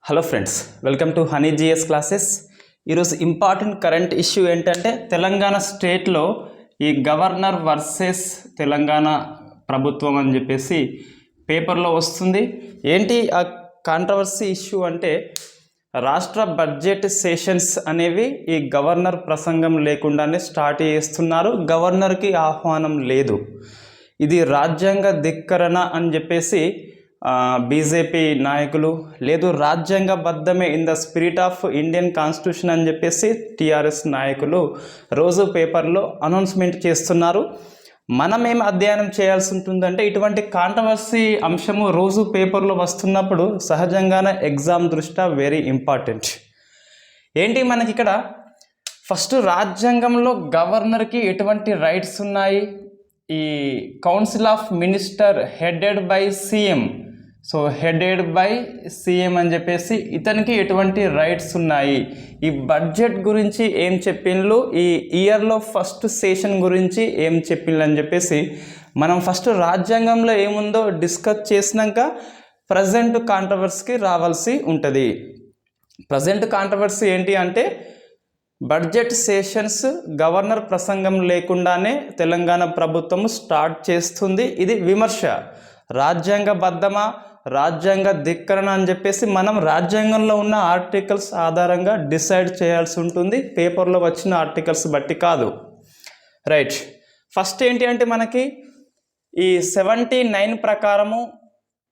Hello friends, welcome to Honey GS classes. ఈరోజు important current issue ఏంటంటే తెలంగాణ స్టేట్లో ఈ గవర్నర్ వర్సెస్ తెలంగాణ ప్రభుత్వం అని చెప్పేసి పేపర్లో వస్తుంది. ఏంటి ఆ కాంట్రవర్సీ ఇష్యూ అంటే రాష్ట్ర బడ్జెట్ సెషన్స్ అనేవి ఈ గవర్నర్ ప్రసంగం లేకుండానే స్టార్ట్ చేస్తున్నారు. గవర్నర్కి ఆహ్వానం లేదు. ఇది రాజ్యాంగ ధిక్కరణ అని చెప్పేసి బీజేపీ నాయకులు, లేదు రాజ్యాంగబద్ధమే in the spirit of Indian constitution అని చెప్పేసి టీఆర్ఎస్ నాయకులు రోజు పేపర్లో అనౌన్స్మెంట్ చేస్తున్నారు. మనం ఏం అధ్యయనం చేయాల్సి ఉంటుందంటే ఇటువంటి కాంట్రవర్సీ అంశము రోజు పేపర్లో వస్తున్నప్పుడు సహజంగానే ఎగ్జామ్ దృష్ట్యా వెరీ ఇంపార్టెంట్. ఏంటి మనకి ఇక్కడ ఫస్ట్ రాజ్యాంగంలో గవర్నర్కి ఎటువంటి రైట్స్ ఉన్నాయి? ఈ council of minister headed by CM, so headed by CM అని చెప్పేసి ఇతనికి ఎటువంటి రైట్స్ ఉన్నాయి? ఈ బడ్జెట్ గురించి ఏం చెప్పిండ్రు, ఈ ఇయర్లో ఫస్ట్ సెషన్ గురించి ఏం చెప్పిండ్రు అని చెప్పేసి మనం ఫస్ట్ రాజ్యాంగంలో ఏముందో డిస్కస్ చేసినాక ప్రజెంట్ కాంట్రవర్సీకి రావాల్సి ఉంటుంది. ప్రజెంట్ కాంట్రవర్సీ ఏంటి అంటే బడ్జెట్ సెషన్స్ గవర్నర్ ప్రసంగం లేకుండానే తెలంగాణ ప్రభుత్వం స్టార్ట్ చేస్తుంది. ఇది విమర్శ. రాజ్యాంగబద్ధమా, రాజ్యాంగ ధిక్కరణ అని చెప్పేసి మనం రాజ్యాంగంలో ఉన్న ఆర్టికల్స్ ఆధారంగా డిసైడ్ చేయాల్సి ఉంటుంది, పేపర్లో వచ్చిన ఆర్టికల్స్ బట్టి కాదు. రైట్, ఫస్ట్ ఏంటి అంటే మనకి ఈ 79 ప్రకారము,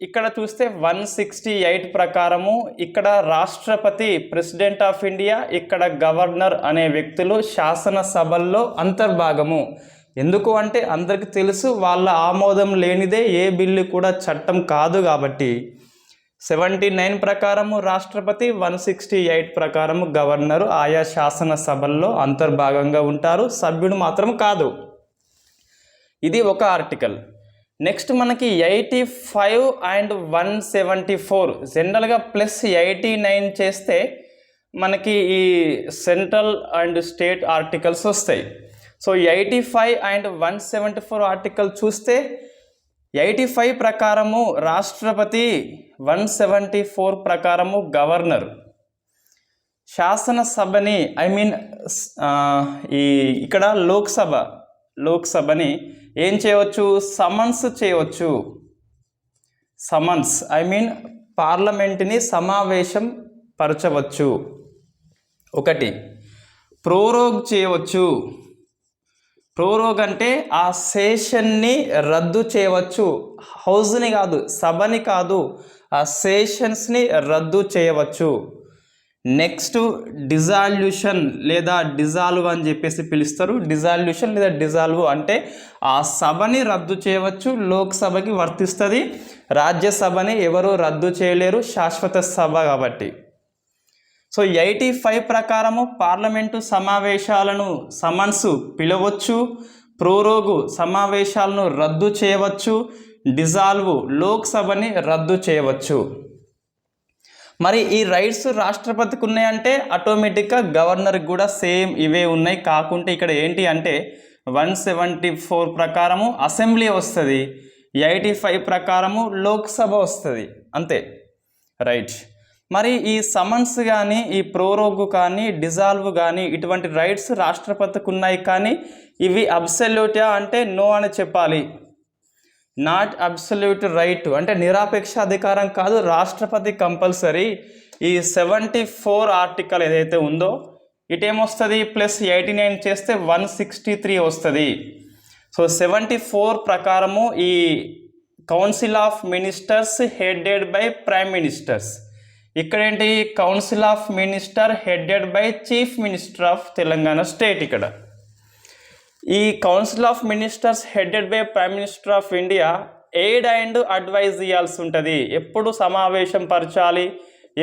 ఇక్కడ చూస్తే 168 ప్రకారము ఇక్కడ రాష్ట్రపతి ప్రెసిడెంట్ ఆఫ్ ఇండియా, ఇక్కడ గవర్నర్ అనే వ్యక్తులు శాసనసభల్లో అంతర్భాగము. ఎందుకు అంటే అందరికీ తెలుసు వాళ్ళ ఆమోదం లేనిదే ఏ బిల్లు కూడా చట్టం కాదు. కాబట్టి 79 ప్రకారము రాష్ట్రపతి, 168 ప్రకారము గవర్నరు ఆయా శాసనసభల్లో అంతర్భాగంగా ఉంటారు, సభ్యుడు మాత్రం కాదు. ఇది ఒక ఆర్టికల్. నెక్స్ట్ మనకి 85 అండ్ 174 జనరల్గా ప్లస్ 89 చేస్తే మనకి ఈ సెంట్రల్ అండ్ స్టేట్ ఆర్టికల్స్ వస్తాయి. సో 85 అండ్ 174 ఆర్టికల్ చూస్తే 85 ప్రకారము రాష్ట్రపతి, 174 ప్రకారము గవర్నర్ శాసనసభని ఇక్కడ లోక్సభని ఏం చేయవచ్చు? సమన్స్ చేయవచ్చు. సమన్స్ పార్లమెంటుని సమావేశం పరచవచ్చు. ఒకటి ప్రోరోగ్ చేయవచ్చు. ప్రోరోగ్ అంటే ఆ సెషన్ని రద్దు చేయవచ్చు. హౌస్ని కాదు, సభని కాదు, ఆ సెషన్స్ని రద్దు చేయవచ్చు. నెక్స్ట్ డిజాల్యూషన్ లేదా డిజాల్వ్ అని చెప్పేసి పిలుస్తారు. డిజాల్యూషన్ లేదా డిజాల్వ్ అంటే ఆ సభని రద్దు చేయవచ్చు. లోక్సభకి వర్తిస్తుంది. రాజ్యసభని ఎవరు రద్దు చేయలేరు, శాశ్వత సభ కాబట్టి. సో 85 ప్రకారము పార్లమెంటు సమావేశాలను సమన్స్ పిలవచ్చు, ప్రోరోగు సమావేశాలను రద్దు చేయవచ్చు, డిజాల్వ్ లోక్సభని రద్దు చేయవచ్చు. మరి ఈ రైట్స్ రాష్ట్రపతికి ఉన్నాయంటే ఆటోమేటిక్గా గవర్నర్కి కూడా సేమ్ ఇవే ఉన్నాయి. కాకుంటే ఇక్కడ ఏంటి అంటే 174 ప్రకారము అసెంబ్లీ వస్తుంది, 85 ప్రకారము లోక్సభ వస్తుంది, అంతే. రైట్, మరి ఈ సమన్స్ కానీ, ఈ ప్రోరోగ్ కానీ, డిజాల్వ్ కానీ ఇటువంటి రైట్స్ రాష్ట్రపతికి ఉన్నాయి. కానీ ఇవి అబ్సల్యూటా అంటే నో అని చెప్పాలి. నాట్ అబ్సల్యూట్ రైట్ అంటే నిరాపేక్ష అధికారం కాదు, రాష్ట్రపతి కంపల్సరీ. ఈ 74 ఆర్టికల్ ఏదైతే ఉందో ఇటేమొస్తుంది? ప్లస్ 89 చేస్తే 163 వస్తుంది. సో 74 ప్రకారము ఈ council of ministers headed by prime ministers. ఇక్కడేంటి? Council of minister headed by chief minister of Telangana state. ఇక్కడ ఈ council of ministers headed by prime minister of India aid and advise ఇవ్వాల్సి ఉంటుంది. ఎప్పుడు సమావేశం పరచాలి,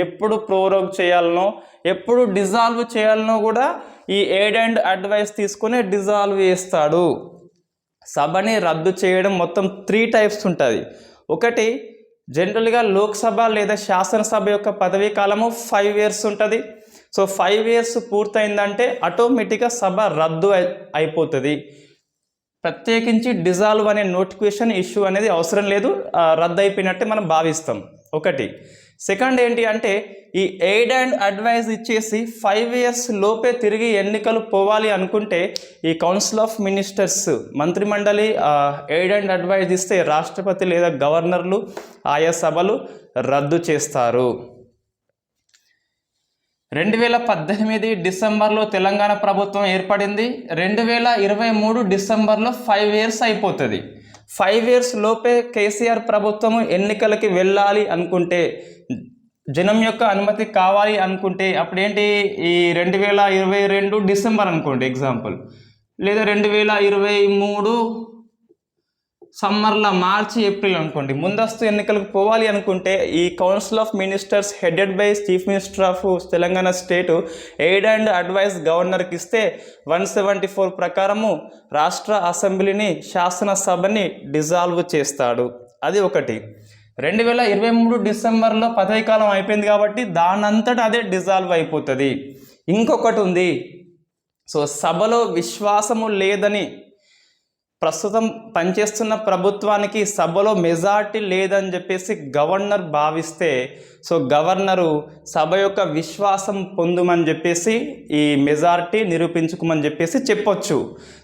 ఎప్పుడు ప్రోరోగ్ చేయాలనో, ఎప్పుడు డిజాల్వ్ చేయాలనో కూడా ఈ ఎయిడ్ అండ్ అడ్వైజ్ తీసుకుని డిజాల్వ్ చేస్తాడు. సభని రద్దు చేయడం మొత్తం 3 టైప్స్ ఉంటుంది. ఒకటి జనరల్గా లోక్సభ లేదా శాసనసభ యొక్క పదవీ కాలము 5 years ఉంటుంది. సో 5 years పూర్తయిందంటే ఆటోమేటిక్గా సభ రద్దు అయిపోతుంది. ప్రత్యేకించి డిజాల్వ్ అనే నోటిఫికేషన్ ఇష్యూ అనేది అవసరం లేదు, రద్దు అయిపోయినట్టే మనం భావిస్తాం. ఒకటి సెకండ్ ఏంటి అంటే ఈ ఎయిడ్ అండ్ అడ్వైజ్ ఇచ్చేసి 5 years లోపే తిరిగి ఎన్నికలు పోవాలి అనుకుంటే ఈ కౌన్సిల్ ఆఫ్ మినిస్టర్స్ మంత్రిమండలి ఎయిడ్ అండ్ అడ్వైజ్ ఇస్తే రాష్ట్రపతి లేదా గవర్నర్లు ఆయా సభలు రద్దు చేస్తారు. 2018 డిసెంబర్లో తెలంగాణ ప్రభుత్వం ఏర్పడింది. 2023 డిసెంబర్లో 5 years అయిపోతుంది. 5 years లోపే కేసీఆర్ ప్రభుత్వము ఎన్నికలకి వెళ్ళాలి అనుకుంటే, జనం యొక్క అనుమతి కావాలి అనుకుంటే అప్పుడేంటి ఈ 2022 డిసెంబర్ అనుకోండి ఎగ్జాంపుల్, లేదా 2023 సమ్మర్లో మార్చి ఏప్రిల్ అనుకోండి, ముందస్తు ఎన్నికలకు పోవాలి అనుకుంటే ఈ council of ministers headed by chief minister of Telangana state aid and advise గవర్నర్కి ఇస్తే 174 ప్రకారము రాష్ట్ర అసెంబ్లీని శాసనసభని డిజాల్వ్ చేస్తాడు. అది ఒకటి. 2023 డిసెంబర్లో పదవీకాలం అయిపోయింది కాబట్టి దానంతటా అదే డిజాల్వ్ అయిపోతుంది. ఇంకొకటి ఉంది. సో సభలో విశ్వాసము లేదని, ప్రస్తుతం పనిచేస్తున్న ప్రభుత్వానికి సభలో మెజార్టీ లేదని చెప్పేసి గవర్నర్ భావిస్తే, సో గవర్నరు సభ యొక్క విశ్వాసం పొందుమని చెప్పేసి ఈ మెజార్టీ నిరూపించుకోమని చెప్పేసి చెప్పొచ్చు.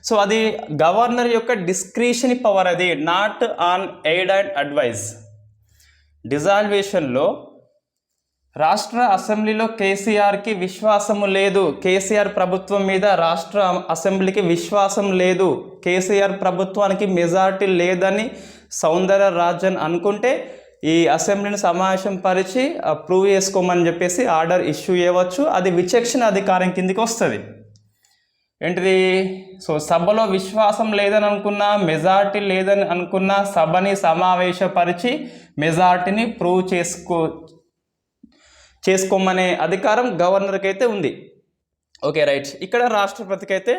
సో అది గవర్నర్ యొక్క డిస్క్రిషన్ పవర్, అది not on aid and advise. డిజాల్వేషన్లో రాష్ట్ర అసెంబ్లీలో కేసీఆర్కి విశ్వాసము లేదు, కేసీఆర్ ప్రభుత్వం మీద రాష్ట్ర అసెంబ్లీకి విశ్వాసం లేదు, కేసీఆర్ ప్రభుత్వానికి మెజార్టీ లేదని సౌందరరాజన్ అనుకుంటే ఈ అసెంబ్లీని సమావేశం పరిచి ప్రూవ్ చేసుకోమని చెప్పేసి ఆర్డర్ ఇష్యూ చేయవచ్చు. అది విచక్షణ అధికారం కిందికి వస్తుంది. ఏంటిది? సో సభలో విశ్వాసం లేదని అనుకున్నా, మెజార్టీ లేదని అనుకున్నా సభని సమావేశపరిచి మెజార్టీని ప్రూవ్ చేసుకోమనే అధికారం గవర్నర్కి అయితే ఉంది. Okay right. ఇక్కడ రాష్ట్రపతికి అయితే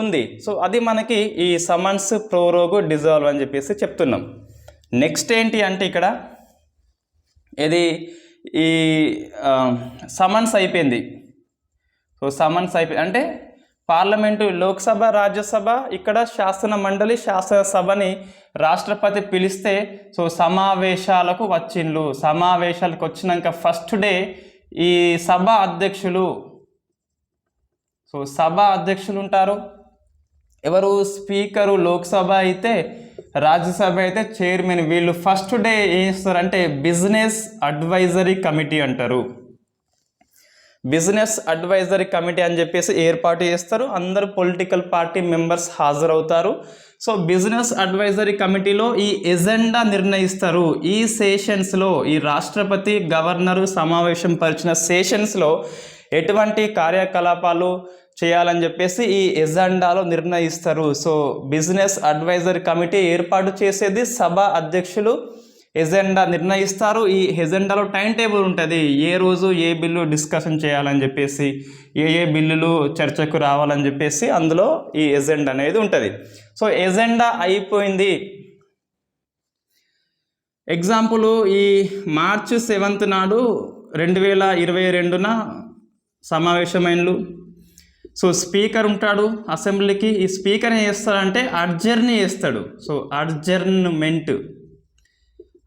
ఉంది. సో అది మనకి ఈ సమన్స్ ప్రోరోగు డిజాల్వ్ అని చెప్పేసి చెప్తున్నాం. నెక్స్ట్ ఏంటి అంటే ఇక్కడ ఇది ఈ సమన్స్ అయిపోయింది. సో సమన్స్ అయిపోయింది అంటే పార్లమెంటు, లోక్సభ, రాజ్యసభ, ఇక్కడ శాసన మండలి, శాసనసభని రాష్ట్రపతి పిలిస్తే సో సమావేశాలకు వచ్చిండ్రు. సమావేశాలకు వచ్చినాక ఫస్ట్ డే ఈ సభ అధ్యక్షులు, సో సభ అధ్యక్షులు ఉంటారు. ఎవరు? స్పీకరు. లోక్సభ అయితే, రాజ్యసభ అయితే చైర్మన్. వీళ్ళు ఫస్ట్ డే ఏం చేస్తారంటే బిజినెస్ అడ్వైజరీ కమిటీ అంటారు. బిజినెస్ అడ్వైజరీ కమిటీ అని చెప్పేసి ఏర్పాటు చేస్తారు. అందరూ పొలిటికల్ పార్టీ మెంబర్స్ హాజరవుతారు. సో బిజినెస్ అడ్వైజరీ కమిటీలో ఈ ఎజెండా నిర్ణయిస్తారు. ఈ సెషన్స్లో ఈ రాష్ట్రపతి గవర్నరు సమావేశం పరిచిన సెషన్స్లో ఎటువంటి కార్యకలాపాలు చేయాలని చెప్పేసి ఈ ఎజెండాలో నిర్ణయిస్తారు. సో బిజినెస్ అడ్వైజరీ కమిటీ ఏర్పాటు చేసేది, సభ అధ్యక్షులు ఎజెండా నిర్ణయిస్తారు. ఈ ఎజెండాలో టైం టేబుల్ ఉంటుంది. ఏ రోజు ఏ బిల్లు డిస్కషన్ చేయాలని చెప్పేసి, ఏ బిల్లులు చర్చకు రావాలని చెప్పేసి అందులో ఈ ఎజెండా అనేది ఉంటుంది. సో ఎజెండా అయిపోయింది. ఎగ్జాంపుల్ ఈ మార్చి 7th నాడు 2022న సమావేశమైనలు. సో స్పీకర్ ఉంటాడు అసెంబ్లీకి. ఈ స్పీకర్ ఏం చేస్తాడంటే అడ్జర్న్ చేస్తాడు. సో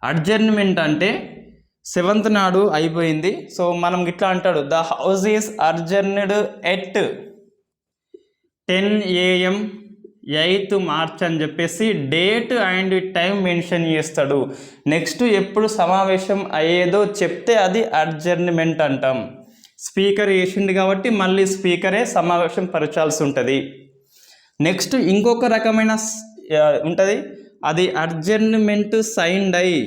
అడ్జర్న్మెంట్ అంటే 7th నాడు అయిపోయింది. సో మనం ఇట్లా అంటాడు, the house is adjourned at 10 AM 8th March అని చెప్పేసి డేట్ అండ్ టైం మెన్షన్ చేస్తాడు. నెక్స్ట్ ఎప్పుడు సమావేశం అయ్యేదో చెప్తే అది అడ్జర్న్మెంట్ అంటాం. స్పీకర్ వేసిండు కాబట్టి మళ్ళీ స్పీకరే సమావేశం పరచాల్సి ఉంటుంది. నెక్స్ట్ ఇంకొక రకమైన ఉంటుంది, అది అడ్జర్న్మెంట్ సైన్డ్ అయ్యి.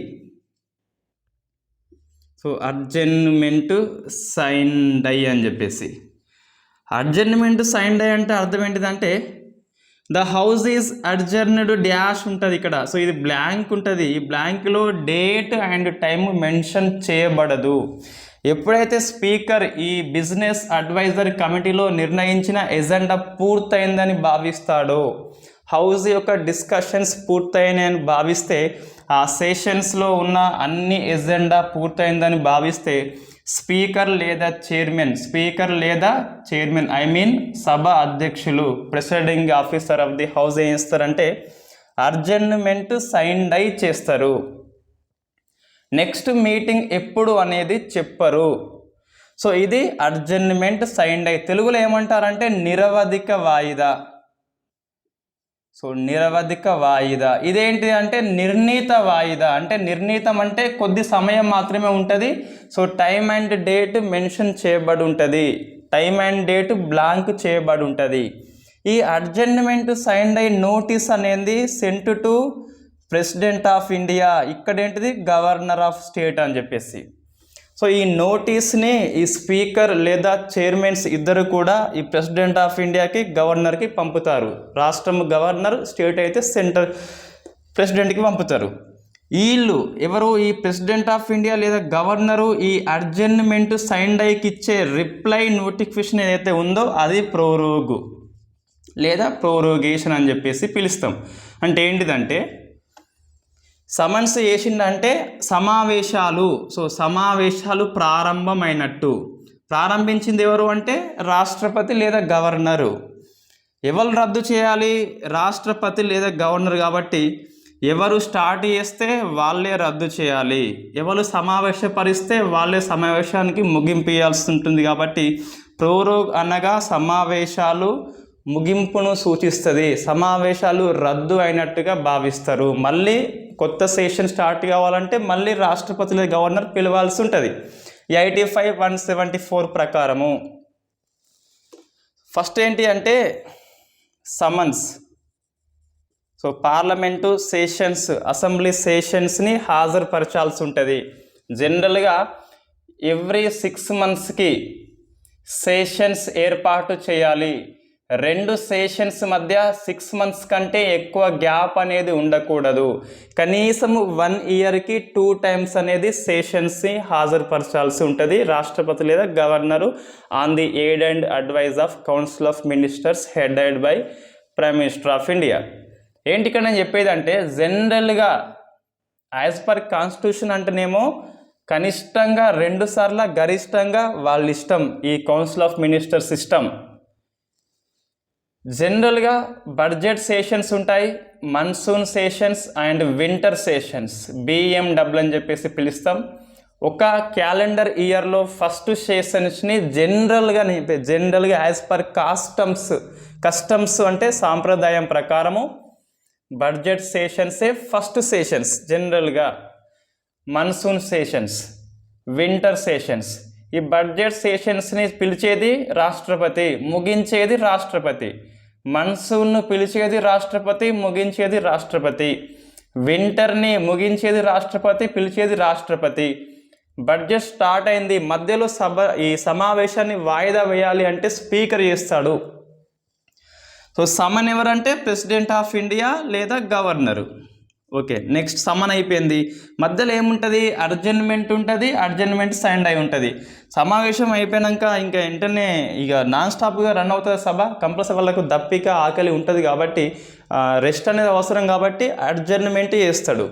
సో అడ్జర్న్మెంట్ సైన్డ్ అయ్యి అని చెప్పేసి, అడ్జర్న్మెంట్ సైన్డ్ అయ్యి అంటే అర్థం ఏంటిదంటే ద హౌస్ ఈజ్ అడ్జర్న్డ్ డాష్ ఉంటుంది ఇక్కడ. సో ఇది బ్లాంక్ ఉంటుంది. ఈ బ్లాంక్లో డేట్ అండ్ టైం మెన్షన్ చేయబడదు. ఎప్పుడైతే స్పీకర్ ఈ బిజినెస్ అడ్వైజరీ కమిటీలో నిర్ణయించిన ఎజెండా పూర్తయిందని భావిస్తాడో, హౌస్ యొక్క డిస్కషన్స్ పూర్తయినాయని భావిస్తే, ఆ సెషన్స్లో ఉన్న అన్ని ఎజెండా పూర్తయిందని భావిస్తే స్పీకర్ లేదా చైర్మన్ ఐ మీన్ సభ అధ్యక్షులు, preceding officer of the house ఏం చేస్తారంటే అడ్జర్న్మెంట్ సైన్డ్ అయి చేస్తారు. నెక్స్ట్ మీటింగ్ ఎప్పుడు అనేది చెప్పరు. సో ఇది అడ్జర్న్మెంట్ సైన్డ్ అయి, తెలుగులో ఏమంటారంటే నిరవధిక వాయిదా. సో నిరవధిక వాయిదా. ఇదేంటి అంటే నిర్ణీత వాయిదా, అంటే నిర్ణీతం అంటే కొద్ది సమయం మాత్రమే ఉంటుంది. So time and date mention చేయబడి ఉంటుంది, టైం అండ్ డేట్ బ్లాంక్ చేయబడి ఉంటుంది. ఈ అడ్జర్న్మెంట్ సైన్డ్ అయి నోటీస్ అనేది sent to president of India, ఇక్కడ ఏంటిది గవర్నర్ ఆఫ్ స్టేట్ అని చెప్పేసి. సో ఈ నోటీస్ని ఈ స్పీకర్ లేదా చైర్మన్స్ ఇద్దరు కూడా ఈ ప్రెసిడెంట్ ఆఫ్ ఇండియాకి గవర్నర్కి పంపుతారు. రాష్ట్రం గవర్నర్, స్టేట్ అయితే సెంటర్ ప్రెసిడెంట్కి పంపుతారు. వీళ్ళు ఎవరు, ఈ ప్రెసిడెంట్ ఆఫ్ ఇండియా లేదా గవర్నరు ఈ అడ్జర్న్మెంట్ సైన్డ్ అయ్యికి ఇచ్చే రిప్లై నోటిఫికేషన్ ఏదైతే ఉందో అది ప్రోరోగు లేదా ప్రోరోగేషన్ అని చెప్పేసి పిలుస్తాం. అంటే ఏంటిదంటే సమన్స్ చేసిందంటే సమావేశాలు, సో సమావేశాలు ప్రారంభమైనట్టు. ప్రారంభించింది ఎవరు అంటే రాష్ట్రపతి లేదా గవర్నరు. ఎవరు రద్దు చేయాలి, రాష్ట్రపతి లేదా గవర్నర్. కాబట్టి ఎవరు స్టార్ట్ చేస్తే వాళ్ళే రద్దు చేయాలి, ఎవరు సమావేశపరిస్తే వాళ్ళే సమావేశానికి ముగింపు ఇవ్వాల్సి ఉంటుంది. కాబట్టి ప్రోరోగ్ అనగా సమావేశాలు ముగింపును సూచిస్తుంది, సమావేశాలు రద్దు అయినట్టుగా భావిస్తారు. మళ్ళీ కొత్త సెషన్ స్టార్ట్ కావాలంటే మళ్ళీ రాష్ట్రపతి లేదా గవర్నర్ పిలవాల్సి ఉంటుంది 85(174) ప్రకారము. ఫస్ట్ ఏంటి అంటే summons. So parliament sessions, assembly సెషన్స్ని హాజరుపరచాల్సి ఉంటుంది. జనరల్గా ఎవ్రీ 6 monthsకి సెషన్స్ ఏర్పాటు చేయాలి. 2 సెషన్స్ మధ్య 6 months కంటే ఎక్కువ గ్యాప్ అనేది ఉండకూడదు. కనీసం 1 yearకి 2 times అనేది సెషన్స్ని హాజరుపరచాల్సి ఉంటుంది రాష్ట్రపతి లేదా governor on the aid and advise of council of ministers headed by prime minister of India. ఏంటి ఇక్కడ నేను చెప్పేదంటే జనరల్గా యాజ్ పర్ కాన్స్టిట్యూషన్ అంటేనేమో కనిష్టంగా 2 సార్లు, గరిష్టంగా వాళ్ళ ఇష్టం ఈ కౌన్సిల్ ఆఫ్ మినిస్టర్స్ సిస్టమ్. జనరల్గా బడ్జెట్ సెషన్స్ ఉంటాయి, monsoon sessions and winter sessions, BMW అని చెప్పేసి పిలుస్తాం. ఒక క్యాలెండర్ ఇయర్లో ఫస్ట్ సెషన్స్ని జనరల్గా యాజ్ పర్ కస్టమ్స్ అంటే సాంప్రదాయం ప్రకారము బడ్జెట్ సెషన్సే ఫస్ట్ సెషన్స్. జనరల్గా మన్సూన్ సెషన్స్, వింటర్ సెషన్స్. ఈ బడ్జెట్ సెషన్స్ని పిలిచేది రాష్ట్రపతి, ముగించేది రాష్ట్రపతి. మన్సూన్ను పిలిచేది రాష్ట్రపతి, ముగించేది రాష్ట్రపతి. వింటర్ని ముగించేది రాష్ట్రపతి, పిలిచేది రాష్ట్రపతి. బడ్జెట్ స్టార్ట్ అయింది, మధ్యలో ఈ సమావేశాన్ని వాయిదా వేయాలి అంటే స్పీకర్ చేస్తాడు. సో సమన్ ఎవరంటే ప్రెసిడెంట్ ఆఫ్ ఇండియా లేదా గవర్నరు. ఓకే, నెక్స్ట్ సమన్ అయిపోయింది. మధ్యలో ఏముంటుంది, అడ్జర్న్మెంట్ ఉంటుంది, అడ్జర్న్మెంట్ సైన్డ్ అయి ఉంటుంది. సమావేశం అయిపోయాక ఇంకా వెంటనే ఇక నాన్ స్టాప్గా రన్ అవుతుంది సభ. కంపల్సరీ వాళ్ళకు దప్పిక, ఆకలి ఉంటుంది కాబట్టి రెస్ట్ అనేది అవసరం, కాబట్టి అడ్జర్న్మెంట్ చేస్తాడు.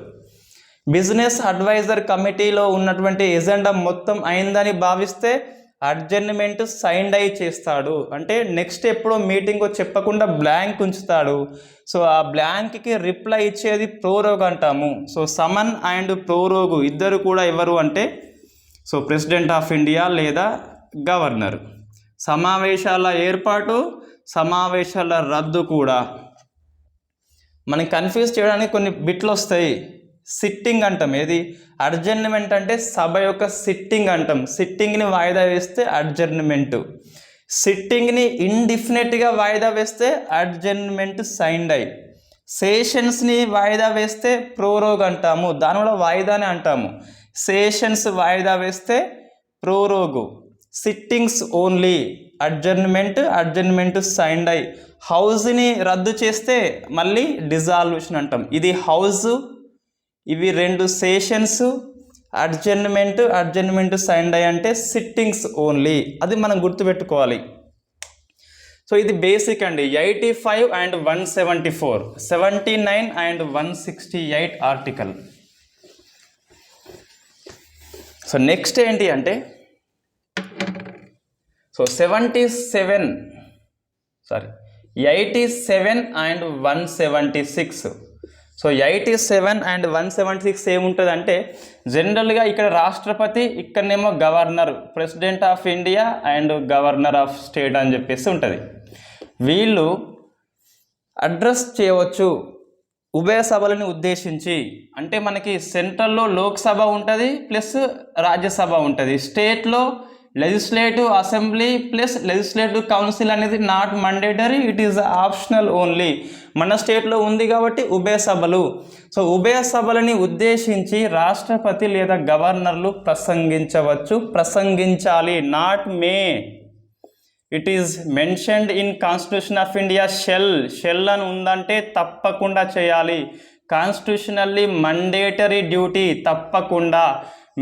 బిజినెస్ అడ్వైజర్ కమిటీలో ఉన్నటువంటి ఎజెండా మొత్తం అయిందని భావిస్తే అడ్జర్న్మెంట్ సైన్డ్ అయి చేస్తాడు. అంటే నెక్స్ట్ ఎప్పుడో మీటింగ్ చెప్పకుండా బ్లాంక్ ఉంచుతాడు. సో ఆ బ్లాంక్కి రిప్లై ఇచ్చేది ప్రోరోగ్ అంటాము. సో సమన్ అండ్ ప్రోరోగు ఇద్దరు కూడా ఎవరు అంటే సో ప్రెసిడెంట్ ఆఫ్ ఇండియా లేదా గవర్నర్. సమావేశాల ఏర్పాటు, సమావేశాల రద్దు కూడా. మనకి కన్ఫ్యూజ్ చేయడానికి కొన్ని బిట్లు వస్తాయి. సిట్టింగ్ అంటాం, ఏది అడ్జర్న్మెంట్ అంటే సభ యొక్క సిట్టింగ్ అంటాం. సిట్టింగ్ని వాయిదా వేస్తే అడ్జర్న్మెంట్, సిట్టింగ్ని ఇండిఫినెట్గా వాయిదా వేస్తే అడ్జర్న్మెంట్ సైన్డ్ అయి, సెషన్స్ని వాయిదా వేస్తే ప్రోరోగ్ అంటాము, దాని కూడా వాయిదానే అంటాము. సెషన్స్ వాయిదా వేస్తే ప్రోరోగు, సిట్టింగ్స్ ఓన్లీ అడ్జర్న్మెంట్ సైన్డ్ అయి. హౌస్ని రద్దు చేస్తే మళ్ళీ డిజాల్యూషన్ అంటాం. ఇది హౌస్, ఇవి 2 సెషన్స్. అడ్జర్న్మెంట్ సైన్డ్ అయి అంటే సిట్టింగ్స్ ఓన్లీ, అది మనం గుర్తుపెట్టుకోవాలి. సో ఇది బేసిక్ అండి. 85 and 174, 79 and 168 article. So next ఏంటి అంటే సో 87 and 176. సో 87 అండ్ 176 ఏముంటుంది అంటే జనరల్గా ఇక్కడ రాష్ట్రపతి, ఇక్కడనేమో governor, president of India and governor of state అని చెప్పేసి ఉంటుంది. వీళ్ళు అడ్రస్ చేయవచ్చు ఉభయ సభలను ఉద్దేశించి. అంటే మనకి సెంట్రల్లో లోక్సభ ఉంటుంది ప్లస్ రాజ్యసభ ఉంటుంది. స్టేట్లో legislative assembly plus legislative council అనేది not mandatory, it is optional only. మన స్టేట్లో ఉంది కాబట్టి ఉభయ సభలు. సో ఉభయ సభలని ఉద్దేశించి రాష్ట్రపతి లేదా గవర్నర్లు ప్రసంగించవచ్చు, ప్రసంగించాలి, not may. It is mentioned in constitution of India. Shall అని ఉందంటే తప్పకుండా చేయాలి. కాన్స్టిట్యూషనల్లీ మండేటరీ డ్యూటీ, తప్పకుండా.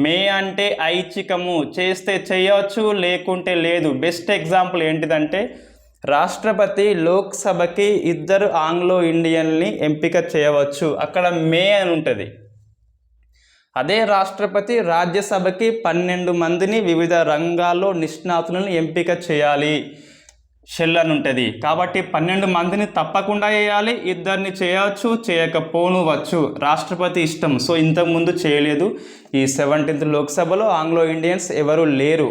మే అంటే ఐచ్ఛికము, చేస్తే చేయవచ్చు లేకుంటే లేదు. బెస్ట్ ఎగ్జాంపుల్ ఏంటిదంటే రాష్ట్రపతి లోక్సభకి 2 ఆంగ్లో ఇండియన్ని ఎంపిక చేయవచ్చు, అక్కడ మే అని ఉంటుంది. అదే రాష్ట్రపతి రాజ్యసభకి 12 మందిని వివిధ రంగాల్లో నిష్ణాతులను ఎంపిక చేయాలి, షెల్ అని ఉంటుంది. కాబట్టి 12 మందిని తప్పకుండా వేయాలి, 2 చేయవచ్చు, చేయకపోనువచ్చు, రాష్ట్రపతి ఇష్టం. సో ఇంతకుముందు చేయలేదు. ఈ 17th లోక్సభలో ఆంగ్లో ఇండియన్స్ ఎవరు లేరు.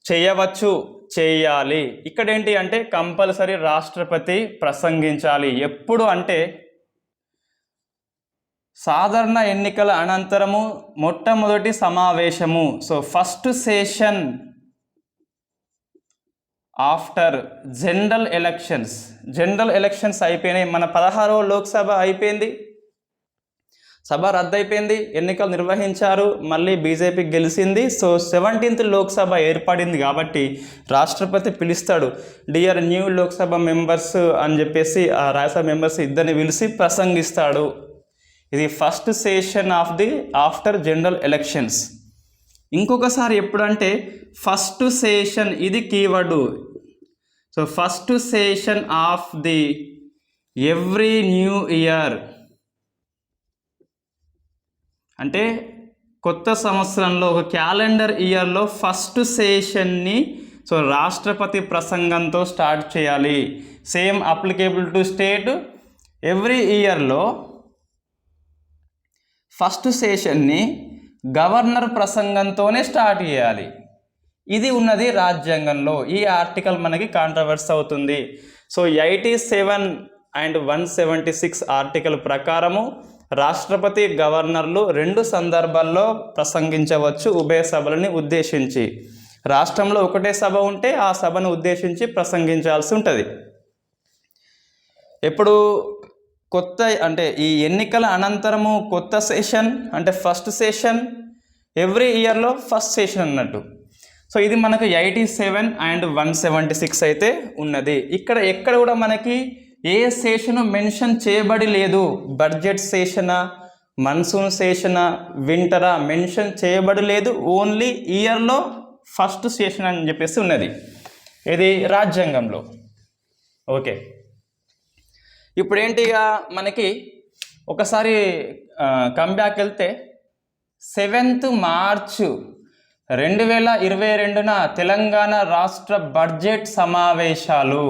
చేయవచ్చు, చేయాలి. ఇక్కడ ఏంటి అంటే కంపల్సరీ రాష్ట్రపతి ప్రసంగించాలి. ఎప్పుడు అంటే సాధారణ ఎన్నికల అనంతరము మొట్టమొదటి సమావేశము. So first session after general elections అయిపోయినాయి. మన 16వ లోక్సభ అయిపోయింది, సభ రద్దయిపోయింది, ఎన్నికలు నిర్వహించారు, మళ్ళీ బీజేపీ గెలిచింది. సో 17th లోక్సభ ఏర్పడింది కాబట్టి రాష్ట్రపతి పిలుస్తాడు, డియర్ న్యూ లోక్సభ మెంబర్స్ అని చెప్పేసి ఆ రాజ్యసభ మెంబర్స్ 2 పిలిచి ప్రసంగిస్తాడు. ఇది first session of the after general elections. ఇంకొకసారి ఎప్పుడంటే ఫస్ట్ సెషన్, ఇది keyword. So first session of the every new year అంటే కొత్త సంవత్సరంలో ఒక క్యాలెండర్ ఇయర్లో ఫస్ట్ సెషన్ని సో రాష్ట్రపతి ప్రసంగంతో స్టార్ట్ చేయాలి. Same applicable to state. Every ఇయర్లో ఫస్ట్ సెషన్ని గవర్నర్ ప్రసంగంతోనే స్టార్ట్ చేయాలి. ఇది ఉన్నది రాజ్యాంగంలో. ఈ ఆర్టికల్ మనకి కాంట్రవర్సీ అవుతుంది. సో 87 అండ్ 176 ఆర్టికల్ ప్రకారము రాష్ట్రపతి గవర్నర్లు 2 సందర్భాల్లో ప్రసంగించవచ్చు ఉభయ సభలని ఉద్దేశించి. రాష్ట్రంలో ఒకటే సభ ఉంటే ఆ సభను ఉద్దేశించి ప్రసంగించాల్సి ఉంటుంది. ఎప్పుడు కొత్త అంటే ఈ ఎన్నికల అనంతరము కొత్త సెషన్ అంటే ఫస్ట్ సెషన్, ఎవ్రీ ఇయర్లో ఫస్ట్ సెషన్ అన్నట్టు. సో ఇది మనకు 87 అండ్ 176 అయితే ఉన్నది. ఇక్కడ ఎక్కడ కూడా మనకి ఏ సెషను మెన్షన్ చేయబడి లేదు. బడ్జెట్ సెషనా, మన్సూన్ సెషనా, వింటరా మెన్షన్ చేయబడి లేదు. ఓన్లీ ఇయర్లో ఫస్ట్ సెషన్ అని చెప్పేసి ఉన్నది ఇది రాజ్యాంగంలో. ఓకే, ఇప్పుడు ఏంటిగా మనకి ఒకసారి కంబ్యాక్ వెళ్తే 7th మార్చ్ 2022న తెలంగాణ రాష్ట్ర బడ్జెట్ సమావేశాలు.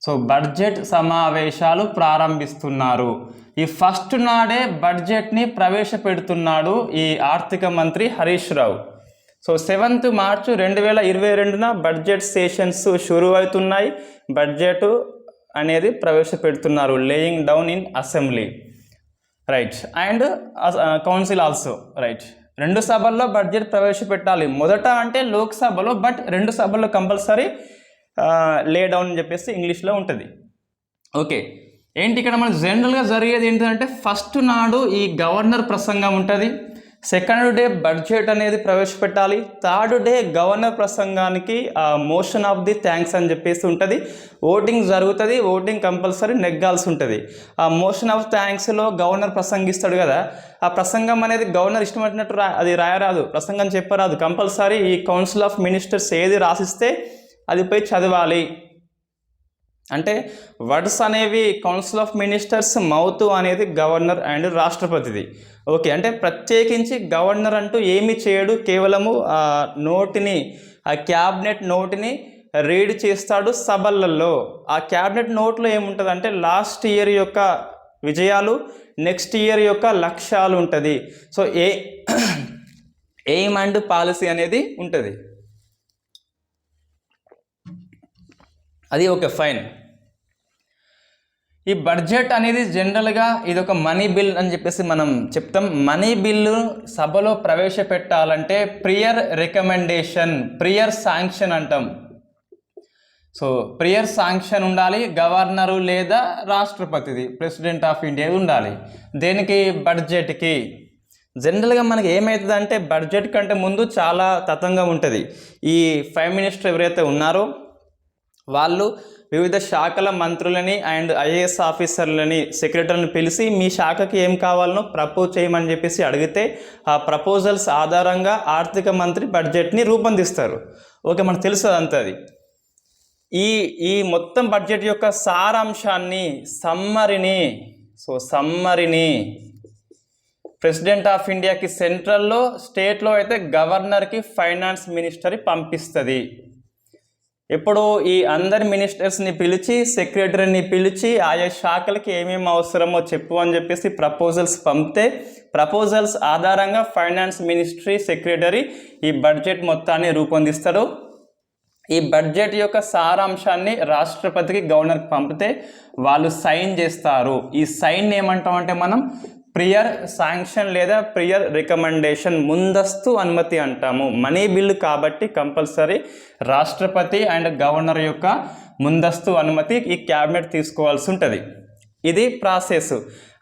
సో బడ్జెట్ సమావేశాలు ప్రారంభిస్తున్నారు. ఈ ఫస్ట్ నాడే బడ్జెట్ని ప్రవేశపెడుతున్నాడు ఈ ఆర్థిక మంత్రి Harish Rao. So 7th March 2022న బడ్జెట్ సెషన్స్ షురూ అవుతున్నాయి. బడ్జెట్ అనేది ప్రవేశపెడుతున్నారు, laying down in assembly, right, and council also, right. 2 సభల్లో బడ్జెట్ ప్రవేశపెట్టాలి. మొదట అంటే లోక్సభలో, బట్ 2 సభల్లో కంపల్సరీ లే డౌన్ అని చెప్పేసి ఇంగ్లీష్లో ఉంటుంది. ఓకే, ఏంటి ఇక్కడ మన జనరల్గా జరిగేది ఏంటంటే ఫస్ట్ నాడు ఈ గవర్నర్ ప్రసంగం ఉంటుంది, సెకండ్ డే బడ్జెట్ అనేది ప్రవేశపెట్టాలి, థర్డ్ డే గవర్నర్ ప్రసంగానికి మోషన్ ఆఫ్ ది థ్యాంక్స్ అని చెప్పేసి ఉంటుంది. ఓటింగ్ జరుగుతుంది, ఓటింగ్ కంపల్సరీ నెగ్గాల్సి ఉంటుంది. ఆ మోషన్ ఆఫ్ థ్యాంక్స్లో గవర్నర్ ప్రసంగిస్తాడు కదా, ఆ ప్రసంగం అనేది గవర్నర్ ఇష్టమైనట్టు అది రాయరాదు, ప్రసంగం చెప్పరాదు. కంపల్సరీ ఈ కౌన్సిల్ ఆఫ్ మినిస్టర్స్ ఏది రాసిస్తే అది పోయి చదవాలి. అంటే వర్డ్స్ అనేవి కౌన్సిల్ ఆఫ్ మినిస్టర్స్, మౌత్ అనేది గవర్నర్ అండ్ రాష్ట్రపతిది. ఓకే, అంటే ప్రత్యేకించి గవర్నర్ అంటూ ఏమీ చేయడు, కేవలము ఆ నోటిని, ఆ క్యాబినెట్ నోటిని రీడ్ చేస్తాడు సభలలో. ఆ క్యాబినెట్ నోట్లో ఏముంటుంది అంటే లాస్ట్ ఇయర్ యొక్క విజయాలు, నెక్స్ట్ ఇయర్ యొక్క లక్ష్యాలు ఉంటుంది. సో ఎయిమ్ అండ్ పాలసీ అనేది ఉంటుంది. అది ఓకే, ఫైన్. ఈ బడ్జెట్ అనేది జనరల్గా ఇది ఒక మనీ బిల్ అని చెప్పేసి మనం చెప్తాం. మనీ బిల్లు సభలో ప్రవేశపెట్టాలంటే ప్రియర్ రికమెండేషన్, ప్రియర్ శాంక్షన్ అంటాం. సో ప్రియర్ శాంక్షన్ ఉండాలి, గవర్నరు లేదా రాష్ట్రపతిది, ప్రెసిడెంట్ ఆఫ్ ఇండియా ఉండాలి. దేనికి? బడ్జెట్కి. జనరల్గా మనకి ఏమవుతుంది అంటే బడ్జెట్ కంటే ముందు చాలా తతంగం ఉంటుంది. ఈ 5 మినిస్టర్ ఎవరైతే ఉన్నారో వాళ్ళు వివిధ శాఖల మంత్రులని అండ్ ఐఏఎస్ ఆఫీసర్లని, సెక్రటరీని పిలిచి మీ శాఖకి ఏం కావాలనో ప్రపోజ్ చేయమని చెప్పేసి అడిగితే ఆ ప్రపోజల్స్ ఆధారంగా ఆర్థిక మంత్రి బడ్జెట్ని రూపొందిస్తారు. ఓకే, మనకు తెలుసు అదంతా. అది ఈ మొత్తం బడ్జెట్ యొక్క సారాంశాన్ని, సమ్మరిని ప్రెసిడెంట్ ఆఫ్ ఇండియాకి సెంట్రల్లో, స్టేట్లో అయితే గవర్నర్కి ఫైనాన్స్ మినిస్టర్ పంపిస్తుంది. ఇప్పుడు ఈ అందరి మినిస్టర్స్ని పిలిచి, సెక్రటరీని పిలిచి ఆయా శాఖలకి ఏమేమి అవసరమో చెప్పు అని చెప్పేసి ప్రపోజల్స్ పంపితే ప్రపోజల్స్ ఆధారంగా ఫైనాన్స్ మినిస్ట్రీ సెక్రటరీ ఈ బడ్జెట్ మొత్తాన్ని రూపొందిస్తాడు. ఈ బడ్జెట్ యొక్క సారాంశాన్ని రాష్ట్రపతికి, గవర్నర్కి పంపితే వాళ్ళు సైన్ చేస్తారు. ఈ సైన్ ఏమంటామంటే మనం ప్రియర్ శాంక్షన్ లేదా ప్రియర్ రికమెండేషన్, ముందస్తు అనుమతి అంటాము. మనీ బిల్లు కాబట్టి కంపల్సరీ రాష్ట్రపతి అండ్ గవర్నర్ యొక్క ముందస్తు అనుమతి ఈ క్యాబినెట్ తీసుకోవాల్సి ఉంటుంది. ఇది ప్రాసెస్.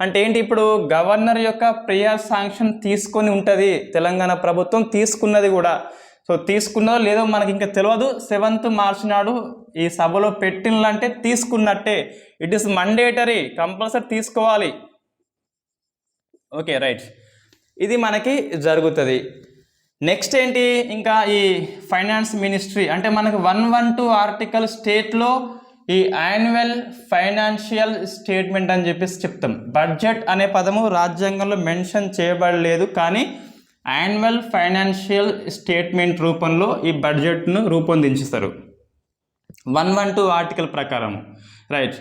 అంటే ఏంటి? ఇప్పుడు గవర్నర్ యొక్క ప్రియర్ శాంక్షన్ తీసుకొని ఉంటుంది తెలంగాణ ప్రభుత్వం, తీసుకున్నది కూడా. సో తీసుకున్నదో లేదో మనకి ఇంకా తెలియదు. 7th మార్చ్ నాడు ఈ సభలో పెట్టినంటే తీసుకున్నట్టే. ఇట్ ఈస్ మండేటరీ, కంపల్సరీ తీసుకోవాలి. Okay, right. ఇది మనకి జరుగుతుంది. నెక్స్ట్ ఏంటి? ఇంకా ఈ ఫైనాన్స్ మినిస్ట్రీ అంటే మనకి 112 ఆర్టికల్ స్టేట్లో ఈ యాన్యువల్ ఫైనాన్షియల్ స్టేట్మెంట్ అని చెప్పేసి చెప్తాం. బడ్జెట్ అనే పదము రాజ్యాంగంలో మెన్షన్ చేయబడలేదు, కానీ యాన్యువల్ ఫైనాన్షియల్ స్టేట్మెంట్ రూపంలో ఈ బడ్జెట్ను రూపొందించుతారు 112 ఆర్టికల్ ప్రకారము. రైట్.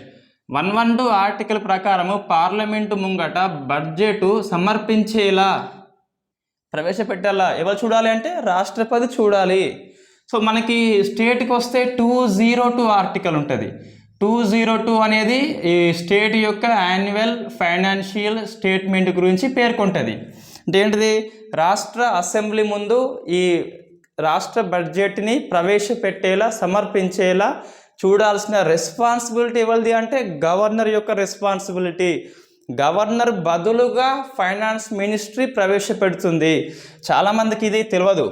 112 ఆర్టికల్ ప్రకారము పార్లమెంటు ముంగట బడ్జెట్ సమర్పించేలా ప్రవేశపెట్టాలా ఎవరు చూడాలి అంటే రాష్ట్రపతి చూడాలి. సో మనకి స్టేట్కి వస్తే 202 ఆర్టికల్ ఉంటుంది. 202 అనేది ఈ స్టేట్ యొక్క యాన్యువల్ ఫైనాన్షియల్ స్టేట్మెంట్ గురించి పేర్కొంటుంది. అంటే ఏంటిది? రాష్ట్ర అసెంబ్లీ ముందు ఈ రాష్ట్ర బడ్జెట్ని ప్రవేశపెట్టేలా, సమర్పించేలా చూడాల్సిన రెస్పాన్సిబిలిటీ ఎవరిది అంటే గవర్నర్ యొక్క రెస్పాన్సిబిలిటీ. గవర్నర్ బదులుగా ఫైనాన్స్ మినిస్ట్రీ ప్రవేశపెడుతుంది. చాలామందికి ఇది తెలియదు.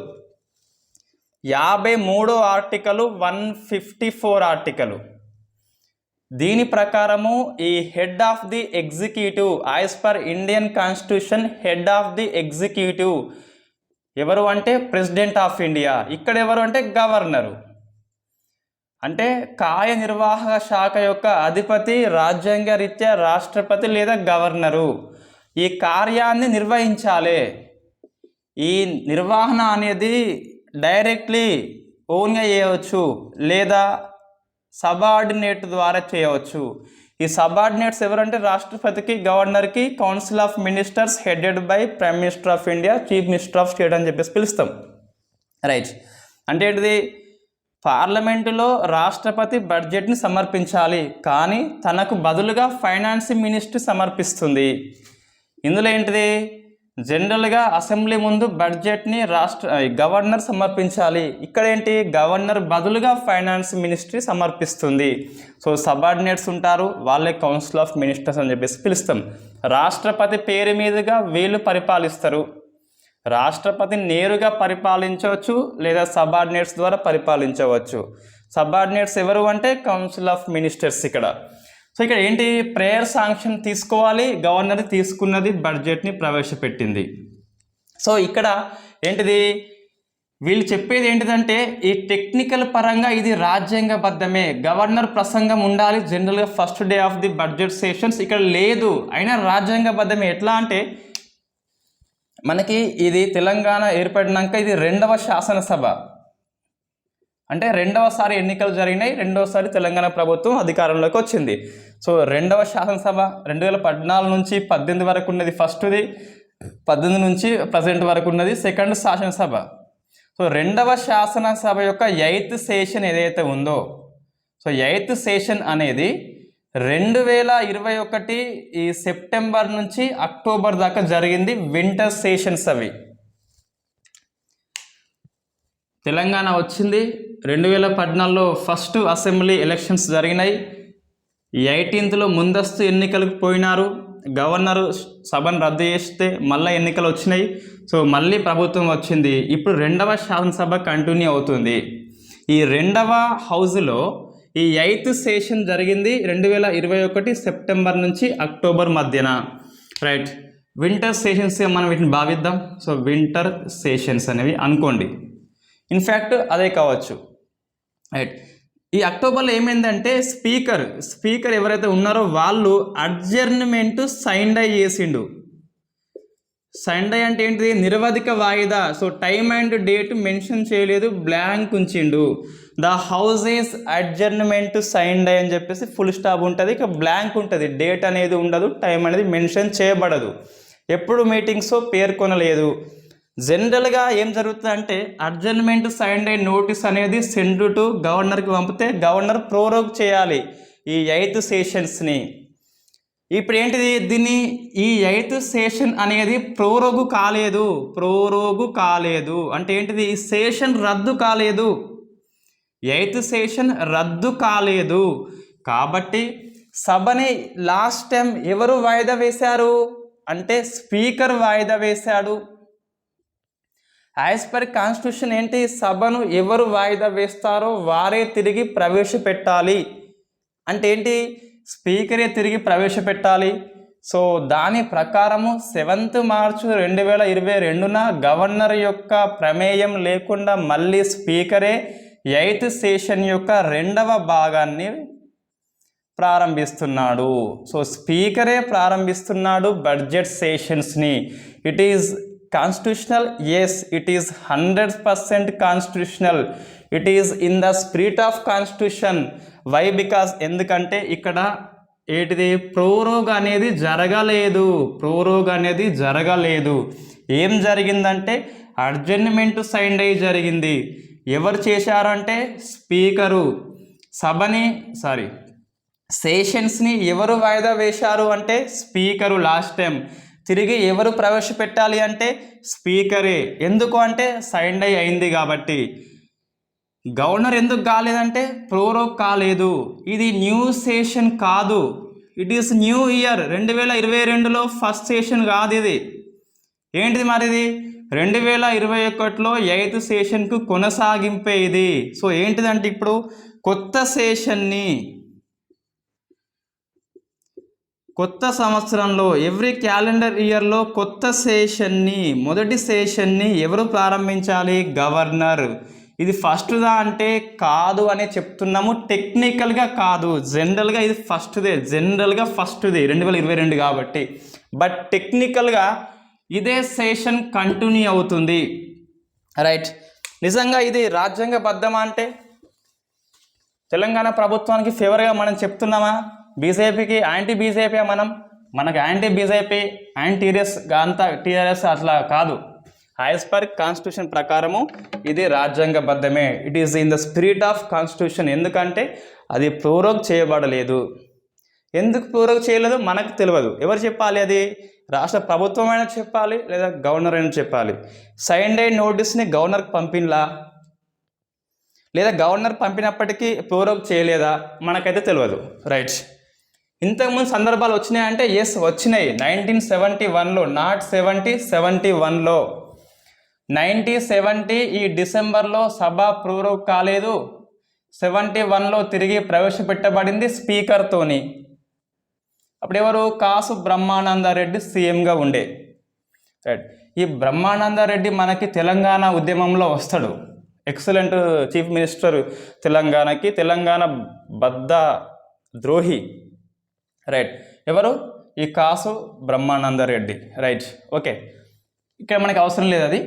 53వ ఆర్టికల్, 154 ఆర్టికల్, దీని ప్రకారము ఈ head of the executive as per Indian constitution, head of the executive ఎవరు అంటే ప్రెసిడెంట్ ఆఫ్ ఇండియా. ఇక్కడ ఎవరు అంటే గవర్నరు. అంటే కార్యనిర్వాహక శాఖ యొక్క అధిపతి రాజ్యాంగ రీత్యా రాష్ట్రపతి లేదా గవర్నరు. ఈ కార్యాన్ని నిర్వహించాలి. ఈ నిర్వహణ అనేది డైరెక్ట్లీ ఓన్గా చేయవచ్చు లేదా సబార్డినేట్ ద్వారా చేయవచ్చు. ఈ సబార్డినేట్స్ ఎవరంటే రాష్ట్రపతికి, గవర్నర్కి council of ministers headed by prime minister of India, chief minister of state అని చెప్పేసి పిలుస్తాం. రైట్. అంటే ఏంటిది? పార్లమెంటులో రాష్ట్రపతి బడ్జెట్ని సమర్పించాలి, కానీ తనకు బదులుగా ఫైనాన్స్ మినిస్ట్రీ సమర్పిస్తుంది. ఇందులో ఏంటిది? జనరల్గా అసెంబ్లీ ముందు బడ్జెట్ని గవర్నర్ సమర్పించాలి. ఇక్కడ ఏంటి? గవర్నర్ బదులుగా ఫైనాన్స్ మినిస్ట్రీ సమర్పిస్తుంది. సో సబార్డినేట్స్ ఉంటారు, వాళ్ళే కౌన్సిల్ ఆఫ్ మినిస్టర్స్ అని చెప్పేసి పిలుస్తాం. రాష్ట్రపతి పేరు మీదుగా వీళ్ళు పరిపాలిస్తారు. రాష్ట్రపతి నేరుగా పరిపాలించవచ్చు లేదా సబార్డినేట్స్ ద్వారా పరిపాలించవచ్చు. సబార్డినేట్స్ ఎవరు అంటే కౌన్సిల్ ఆఫ్ మినిస్టర్స్. ఇక్కడ సో ఇక్కడ ఏంటి? ప్రేయర్ శాంక్షన్ తీసుకోవాలి. గవర్నర్ తీసుకున్నది, బడ్జెట్ని ప్రవేశపెట్టింది. సో ఇక్కడ ఏంటిది? వీళ్ళు చెప్పేది ఏంటిదంటే ఈ టెక్నికల్ పరంగా ఇది రాజ్యాంగబద్ధమే. గవర్నర్ ప్రసంగం ఉండాలి జనరల్గా first day of the budget sessions. ఇక్కడ లేదు, అయినా రాజ్యాంగబద్ధమే. ఎట్లా అంటే మనకి ఇది తెలంగాణ ఏర్పడినాక ఇది 2వ శాసనసభ. అంటే రెండవసారి ఎన్నికలు జరిగినాయి, రెండవసారి తెలంగాణ ప్రభుత్వం అధికారంలోకి వచ్చింది. సో రెండవ శాసనసభ 2014 నుంచి 18 వరకు ఉన్నది ఫస్ట్ది, 18 నుంచి ప్రజెంట్ వరకు ఉన్నది సెకండ్ శాసనసభ. సో రెండవ శాసనసభ యొక్క 8th సెషన్ ఏదైతే ఉందో, సో 8th సెషన్ అనేది 2021 ఈ సెప్టెంబర్ నుంచి అక్టోబర్ దాకా జరిగింది. వింటర్ సెషన్స్ అవి. తెలంగాణ వచ్చింది 2014లో ఫస్ట్ అసెంబ్లీ ఎలక్షన్స్ జరిగినాయి. 18th ముందస్తు ఎన్నికలకు పోయినారు. గవర్నరు సభను రద్దు చేస్తే మళ్ళీ ఎన్నికలు వచ్చినాయి. సో మళ్ళీ ప్రభుత్వం వచ్చింది. ఇప్పుడు రెండవ శాసనసభ కంటిన్యూ అవుతుంది. ఈ రెండవ హౌజ్లో ఈ 8th సెషన్ జరిగింది 2021 సెప్టెంబర్ నుంచి అక్టోబర్ మధ్యన. రైట్, వింటర్ సెషన్స్ మనం వీటిని భావిద్దాం. సో వింటర్ సెషన్స్ అనేవి అనుకోండి, ఇన్ఫ్యాక్ట్ అదే కావచ్చు. రైట్, ఈ అక్టోబర్లో ఏమైందంటే స్పీకర్ ఎవరైతే ఉన్నారో వాళ్ళు అడ్జర్న్మెంట్ సైన్ డై చేసిండు. సైన్ డై అంటే ఏంటిది? నిరవధిక వాయిదా. So time and date mention చేయలేదు, బ్లాంక్ ఉంచిండు. The house is adjournment sine die అని చెప్పేసి ఫుల్ స్టాప్ ఉంటుంది, ఇక బ్లాంక్ ఉంటుంది. డేట్ అనేది ఉండదు, టైం అనేది మెన్షన్ చేయబడదు. ఎప్పుడు మీటింగ్స్ పేర్కొనలేదు. జనరల్గా ఏం జరుగుతుందంటే అడ్జర్న్మెంట్ సైన్ డై నోటీస్ అనేది సెండ్ టు గవర్నర్కి పంపితే గవర్నర్ ప్రోరోగ్ చేయాలి ఈ 8th సెషన్స్ని. ఇప్పుడు ఏంటిది? దీన్ని ఈ 8th సెషన్ అనేది ప్రోరోగు కాలేదు అంటే ఏంటిది? ఈ సెషన్ రద్దు కాలేదు. 8th సెషన్ రద్దు కాలేదు కాబట్టి సభని లాస్ట్ టైం ఎవరు వాయిదా వేశారు అంటే స్పీకర్ వాయిదా వేశాడు. యాజ్ పర్ కాన్స్టిట్యూషన్ ఏంటి? సభను ఎవరు వాయిదా వేస్తారో వారే తిరిగి ప్రవేశపెట్టాలి. అంటే ఏంటి? స్పీకరే తిరిగి ప్రవేశపెట్టాలి. సో దాని ప్రకారము 7th మార్చ్ 2022 గవర్నర్ యొక్క ప్రమేయం లేకుండా మళ్ళీ స్పీకరే 8th సెషన్ యొక్క రెండవ భాగాన్ని ప్రారంభిస్తున్నాడు. సో స్పీకరే ప్రారంభిస్తున్నాడు బడ్జెట్ సెషన్స్ని. It is constitutional? Yes, it is 100% constitutional. It is in the spirit of constitution. Why? Because ఎందుకంటే ఇక్కడ ఏంటిది? ప్రోరోగ్ అనేది జరగలేదు. ఏం జరిగిందంటే అడ్జర్న్మెంట్ సైన్ డై జరిగింది. ఎవరు చేశారంటే స్పీకరు. సెషన్స్ని ఎవరు వాయిదా వేశారు అంటే స్పీకరు. లాస్ట్ టైం తిరిగి ఎవరు ప్రవేశపెట్టాలి అంటే స్పీకరే. ఎందుకు అంటే సైన్ డై అయింది కాబట్టి. గవర్నర్ ఎందుకు కాలేదంటే ప్రోరోగ్ కాలేదు. ఇది న్యూ సెషన్ కాదు, ఇట్ ఈస్ న్యూ ఇయర్. 2022లో ఫస్ట్ సెషన్ కాదు ఇది. ఏంటిది మరి? ఇది 2021లో 8th సెషన్కు కొనసాగింపే ఇది. సో ఏంటిదంటే ఇప్పుడు కొత్త సంవత్సరంలో ఎవ్రీ క్యాలెండర్ ఇయర్లో కొత్త సెషన్ని, మొదటి సెషన్ని ఎవరు ప్రారంభించాలి? గవర్నర్. ఇది ఫస్ట్దా అంటే కాదు అని చెప్తున్నాము. టెక్నికల్గా కాదు, జనరల్గా ఇది ఫస్ట్దే. 2022 కాబట్టి. బట్ టెక్నికల్గా ఇదే సెషన్ కంటిన్యూ అవుతుంది. రైట్, నిజంగా ఇది రాజ్యాంగబద్ధమా అంటే తెలంగాణ ప్రభుత్వానికి ఫేవర్గా మనం చెప్తున్నామా? బీజేపీకి యాంటీ బీజేపీ మనకు యాంటీ బీజేపీ, టీఆర్ఎస్ అట్లా కాదు. యాజ్ పర్ కాన్స్టిట్యూషన్ ప్రకారము ఇది రాజ్యాంగబద్ధమే. It is in the spirit of constitution. ఎందుకంటే అది ప్రోరోగ్ చేయబడలేదు. ఎందుకు ప్రోరోగ్ చేయలేదు మనకు తెలియదు. ఎవరు చెప్పాలి? అది రాష్ట్ర ప్రభుత్వం అయినా చెప్పాలి, లేదా గవర్నర్ అయినా చెప్పాలి. సైన్ డై నోటీస్ని గవర్నర్కి పంపినలా, లేదా గవర్నర్ పంపినప్పటికీ ప్రోరోగ్ చేయలేదా మనకైతే తెలియదు. రైట్, ఇంతకుముందు సందర్భాలు వచ్చినాయంటే ఎస్ వచ్చినాయి. 1971లో, నాట్ 71లో 1970 ఈ డిసెంబర్లో సభ ప్రోరోగ్ కాలేదు. 71లో తిరిగి ప్రవేశపెట్టబడింది స్పీకర్తోని. అప్పుడు ఎవరు? కాసు బ్రహ్మానందరెడ్డి సీఎంగా ఉండే. రైట్, ఈ బ్రహ్మానందరెడ్డి మనకి తెలంగాణ ఉద్యమంలో వస్తాడు. ఎక్సలెంట్ చీఫ్ మినిస్టర్ తెలంగాణకి, తెలంగాణ బద్ధ ద్రోహి. రైట్, ఎవరు? ఈ కాసు బ్రహ్మానందరెడ్డి. రైట్, ఓకే, ఇక్కడ మనకి అవసరం లేదు అది.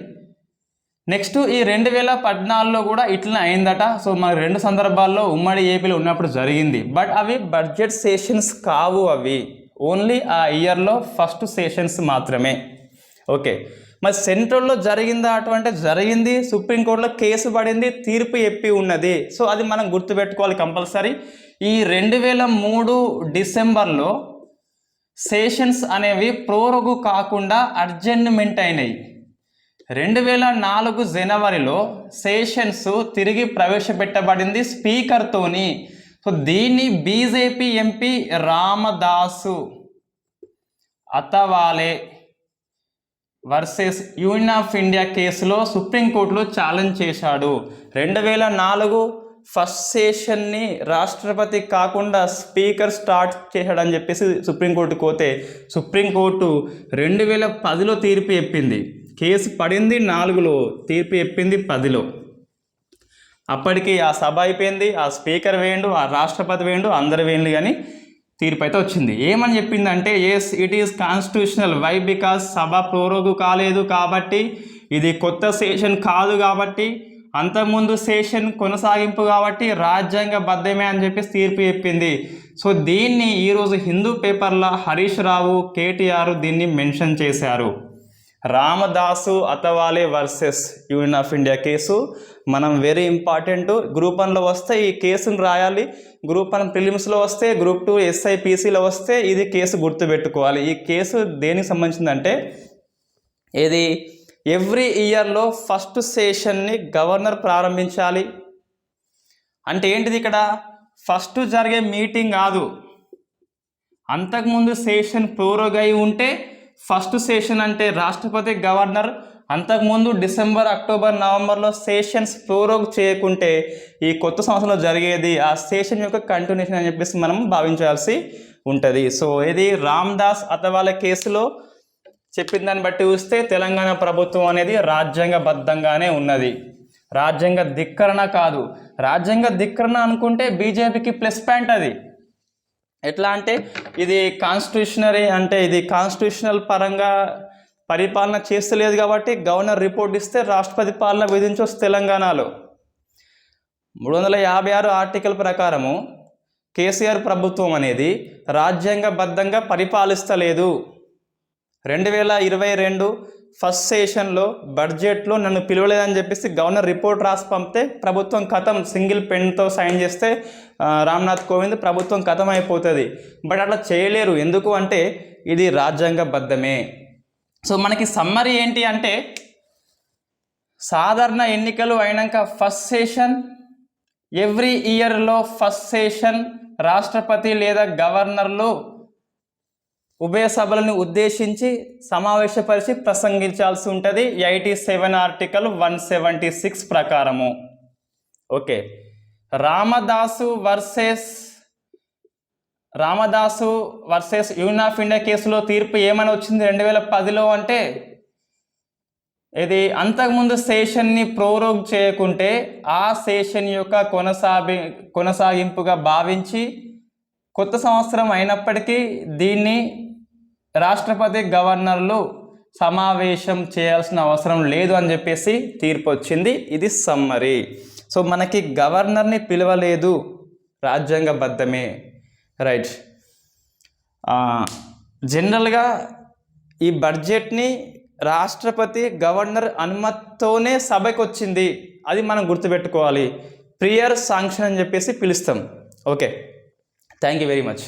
నెక్స్ట్ ఈ 2014లో కూడా ఇట్లనే అయిందట. సో మన 2 సందర్భాల్లో ఉమ్మడి ఏపీలో ఉన్నప్పుడు జరిగింది. బట్ అవి బడ్జెట్ సెషన్స్ కావు, అవి ఓన్లీ ఆ ఇయర్లో ఫస్ట్ సెషన్స్ మాత్రమే. ఓకే, మరి సెంట్రల్లో జరిగిందా అటువంటి జరిగింది, సుప్రీంకోర్టులో కేసు పడింది, తీర్పు చెప్పి ఉన్నది. సో అది మనం గుర్తుపెట్టుకోవాలి కంపల్సరీ. ఈ 2003 డిసెంబర్లో సెషన్స్ అనేవి ప్రోరోగు కాకుండా అడ్జర్న్మెంట్ అయినాయి. 2004 జనవరిలో సెషన్స్ తిరిగి ప్రవేశపెట్టబడింది స్పీకర్తోని. సో దీన్ని BJP MP Ramdas Athawale versus union of India కేసులో సుప్రీంకోర్టులో ఛాలెంజ్ చేశాడు. 2004 ఫస్ట్ సెషన్ని రాష్ట్రపతి కాకుండా స్పీకర్ స్టార్ట్ చేశాడని చెప్పేసి సుప్రీంకోర్టుకు పోతే సుప్రీంకోర్టు 2010లో తీర్పు చెప్పింది. కేసు పడింది 4లో, తీర్పు చెప్పింది 10లో. అప్పటికి ఆ సభ అయిపోయింది, ఆ స్పీకర్ వేయండు, ఆ రాష్ట్రపతి వేయండు, అందరు వేయండు, కానీ తీర్పు అయితే వచ్చింది. ఏమని చెప్పిందంటే yes it is constitutional. Why? Because సభ ప్రోరోగు కాలేదు కాబట్టి, ఇది కొత్త సెషన్ కాదు కాబట్టి, అంతకుముందు సెషన్ కొనసాగింపు కాబట్టి రాజ్యాంగబద్ధమే అని చెప్పేసి తీర్పు చెప్పింది. సో దీన్ని ఈరోజు హిందూ పేపర్లో హరీష్ రావు, కేటీఆర్ దీన్ని మెన్షన్ చేశారు. Ramdas Athawale versus union of India case మనం వెరీ ఇంపార్టెంట్. గ్రూప్ 1లో వస్తే ఈ కేసును రాయాలి, గ్రూప్ 1 ప్రిలిమ్స్లో వస్తే, గ్రూప్ 2 SIPCలో వస్తే ఇది కేసు గుర్తుపెట్టుకోవాలి. ఈ కేసు దేనికి సంబంధించిందంటే ఇది ఎవ్రీ ఇయర్లో ఫస్ట్ సెషన్ని గవర్నర్ ప్రారంభించాలి. అంటే ఏంటిది? ఇక్కడ ఫస్ట్ జరిగే మీటింగ్ కాదు, అంతకుముందు సెషన్ ప్రోరోగ్ అయి ఉంటే ఫస్ట్ సెషన్ అంటే రాష్ట్రపతి గవర్నర్. అంతకుముందు డిసెంబర్, అక్టోబర్, నవంబర్లో సెషన్స్ ప్రోరోగ్ చేయకుంటే ఈ కొత్త సంవత్సరంలో జరిగేది ఆ సెషన్ యొక్క కంటిన్యూషన్ అని చెప్పేసి మనం భావించాల్సి ఉంటుంది. సో ఇది రామదాస్ అతవాలే కేసులో చెప్పిన దాన్ని బట్టి చూస్తే తెలంగాణ ప్రభుత్వం అనేది రాజ్యాంగబద్ధంగానే ఉన్నది, రాజ్యాంగ ధిక్కరణ కాదు. రాజ్యాంగ ధిక్కరణ అనుకుంటే బీజేపీకి ప్లస్ పాయింట్. అది ఎట్లా అంటే ఇది కాన్స్టిట్యూషనరీ, అంటే ఇది కాన్స్టిట్యూషనల్ పరంగా పరిపాలన చేస్తలేదు కాబట్టి గవర్నర్ రిపోర్ట్ ఇస్తే రాష్ట్రపతి పాలన విధించవచ్చు. తెలంగాణలో 356 ఆర్టికల్ ప్రకారము కేసీఆర్ ప్రభుత్వం అనేది రాజ్యాంగబద్ధంగా పరిపాలిస్తలేదు. 2022 ఫస్ట్ సెషన్లో బడ్జెట్లో నన్ను పిలవలేదని చెప్పేసి గవర్నర్ రిపోర్ట్ రాసి పంపితే ప్రభుత్వం ఖతం, సింగిల్ పెన్తో సైన్ చేస్తే రామ్నాథ్ కోవింద్ ప్రభుత్వం ఖతం అయిపోతుంది. బట్ అట్లా చేయలేరు. ఎందుకు అంటే ఇది రాజ్యాంగబద్ధమే. సో మనకి సమ్మరీ ఏంటి అంటే సాధారణ ఎన్నికలు అయినాక ఫస్ట్ సెషన్, ఎవ్రీ ఇయర్లో ఫస్ట్ సెషన్ రాష్ట్రపతి లేదా గవర్నర్లు ఉభయ సభలను ఉద్దేశించి సమావేశపరిచి ప్రసంగించాల్సి ఉంటుంది 87 ఆర్టికల్ 176 ప్రకారము. Okay, Ramadasu versus union of India కేసులో తీర్పు ఏమని వచ్చింది 2010లో అంటే ఇది అంతకుముందు సెషన్ని ప్రోరోగ్ చేయకుంటే ఆ సెషన్ యొక్క కొనసాగింపుగా భావించి కొత్త సంవత్సరం అయినప్పటికీ దీన్ని రాష్ట్రపతి గవర్నర్లు సమావేశం చేయాల్సిన అవసరం లేదు అని చెప్పేసి తీర్పు వచ్చింది. ఇది సమ్మరీ. సో మనకి గవర్నర్ని పిలవలేదు, రాజ్యాంగబద్ధమే, రైట్. జనరల్గా ఈ బడ్జెట్ని రాష్ట్రపతి గవర్నర్ అనుమతితోనే సభకు వచ్చింది, అది మనం గుర్తుపెట్టుకోవాలి. ప్రియర్ శాంక్షన్ అని చెప్పేసి పిలుస్తాం. Okay, thank you very much.